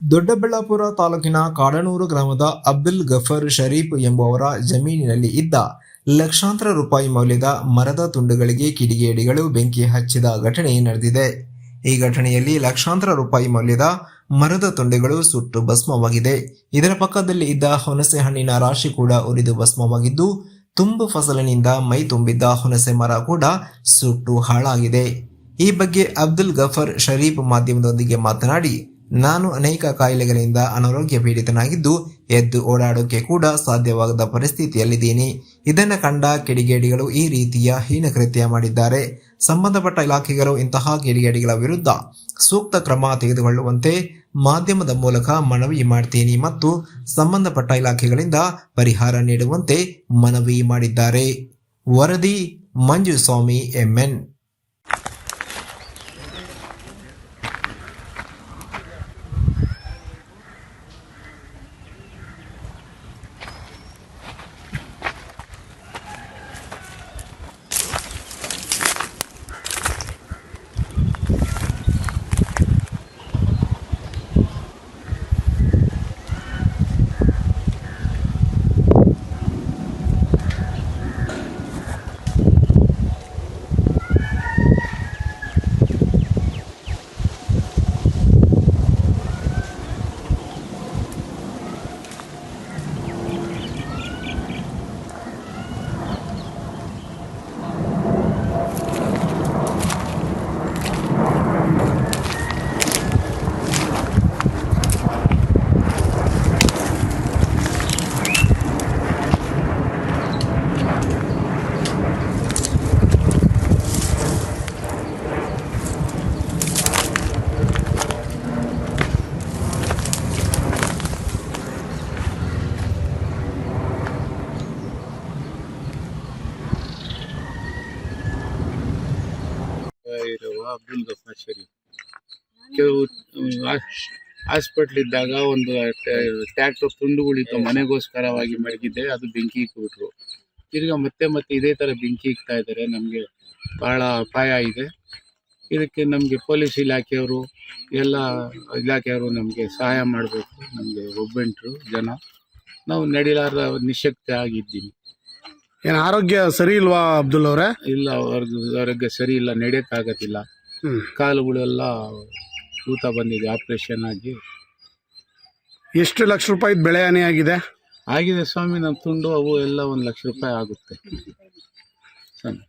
ದೊಡ್ಡಬಳ್ಳಾಪುರ ತಾಲೂಕಿನ ಕಾಡನೂರು ಗ್ರಾಮದ ಅಬ್ದುಲ್ ಗಫರ್ ಶರೀಫ್ ಎಂಬುವರ ಜಮೀನಿನಲ್ಲಿ ಇದ್ದ ಲಕ್ಷಾಂತರ ರೂಪಾಯಿ ಮೌಲ್ಯದ ಮರದ ತುಂಡುಗಳಿಗೆ ಕಿಡಿಗೇಡಿಗಳು ಬೆಂಕಿ ಹಚ್ಚಿದ ಘಟನೆ ನಡೆದಿದೆ. ಈ ಘಟನೆಯಲ್ಲಿ ಲಕ್ಷಾಂತರ ರೂಪಾಯಿ ಮೌಲ್ಯದ ಮರದ ತುಂಡುಗಳು ಸುಟ್ಟು ಭಸ್ಮವಾಗಿದೆ. ಇದರ ಪಕ್ಕದಲ್ಲಿ ಇದ್ದ ಹುಣಸೆ ಹಣ್ಣಿನ ರಾಶಿ ಕೂಡ ಉರಿದು ಭಸ್ಮವಾಗಿದ್ದು, ತುಂಬು ಫಸಲಿನಿಂದ ಮೈ ತುಂಬಿದ್ದ ಹುಣಸೆ ಮರ ಕೂಡ ಸುಟ್ಟು ಹಾಳಾಗಿದೆ. ಈ ಬಗ್ಗೆ ಅಬ್ದುಲ್ ಗಫರ್ ಶರೀಫ್ ಮಾಧ್ಯಮದೊಂದಿಗೆ ಮಾತನಾಡಿ, ನಾನು ಅನೇಕ ಕಾಯಿಲೆಗಳಿಂದ ಅನಾರೋಗ್ಯ ಪೀಡಿತನಾಗಿದ್ದು ಎದ್ದು ಓಡಾಡೋಕೆ ಕೂಡ ಸಾಧ್ಯವಾಗದ ಪರಿಸ್ಥಿತಿಯಲ್ಲಿದ್ದೀನಿ. ಇದನ್ನು ಕಂಡ ಕಿಡಿಗೇಡಿಗಳು ಈ ರೀತಿಯ ಹೀನಕೃತ್ಯ ಮಾಡಿದ್ದಾರೆ. ಸಂಬಂಧಪಟ್ಟ ಇಲಾಖೆಗಳು ಇಂತಹ ಕಿಡಿಗೇಡಿಗಳ ವಿರುದ್ಧ ಸೂಕ್ತ ಕ್ರಮ ತೆಗೆದುಕೊಳ್ಳುವಂತೆ ಮಾಧ್ಯಮದ ಮೂಲಕ ಮನವಿ ಮಾಡ್ತೀನಿ ಮತ್ತು ಸಂಬಂಧಪಟ್ಟ ಇಲಾಖೆಗಳಿಂದ ಪರಿಹಾರ ನೀಡುವಂತೆ ಮನವಿ ಮಾಡಿದ್ದಾರೆ. ವರದಿ ಮಂಜುಸ್ವಾಮಿ ಎಂಎನ್. ಅಬ್ದುಲ್ ಗಫರ್ ಶರೀಫ್ ಕೆಲವು ಹಾಸ್ಪಿಟ್ಲ್ ಇದ್ದಾಗ ಒಂದು ಟ್ರ್ಯಾಕ್ಟರ್ ತುಂಡುಗಳಿತ್ತು, ಮನೆಗೋಸ್ಕರವಾಗಿ ಮಡಗಿದ್ದೆ, ಅದು ಬೆಂಕಿ ಇಟ್ಬಿಟ್ರು. ತಿರ್ಗಾ ಮತ್ತೆ ಇದೇ ಥರ ಬೆಂಕಿ ಇಕ್ತಾ ಇದ್ದಾರೆ. ನಮಗೆ ಭಾಳ ಅಪಾಯ ಇದೆ. ಇದಕ್ಕೆ ನಮಗೆ ಪೊಲೀಸ್ ಇಲಾಖೆಯವರು ಎಲ್ಲ ಇಲಾಖೆಯವರು ನಮಗೆ ಸಹಾಯ ಮಾಡಬೇಕು. ನಮಗೆ ಒಬ್ಬಂಟರು ಜನ, ನಾವು ನಡಿಲಾರ ನಿಶಕ್ತಿ ಆಗಿದ್ದೀನಿ. ಏನು ಆರೋಗ್ಯ ಸರಿ ಇಲ್ವಾ ಅಬ್ದುಲ್ ಅವರೇ? ಇಲ್ಲ, ಆರೋಗ್ಯ ಸರಿ ಇಲ್ಲ, ನಡೆಯೋಕ್ಕಾಗತ್ತಿಲ್ಲ. ಕಾಲುಗಳೆಲ್ಲ ಊತ ಬಂದಿದೆ, ಆಪರೇಷನ್ ಆಗಿ. ಎಷ್ಟು ಲಕ್ಷ ರೂಪಾಯಿ ಬೆಳೆ ಹಾನಿ ಆಗಿದೆ ಸ್ವಾಮಿ. ನಮ್ಮ ತುಂಡು ಅವು ಎಲ್ಲ 1 ಲಕ್ಷ ರೂಪಾಯಿ ಆಗುತ್ತೆ ಸ್ವಾಮಿ.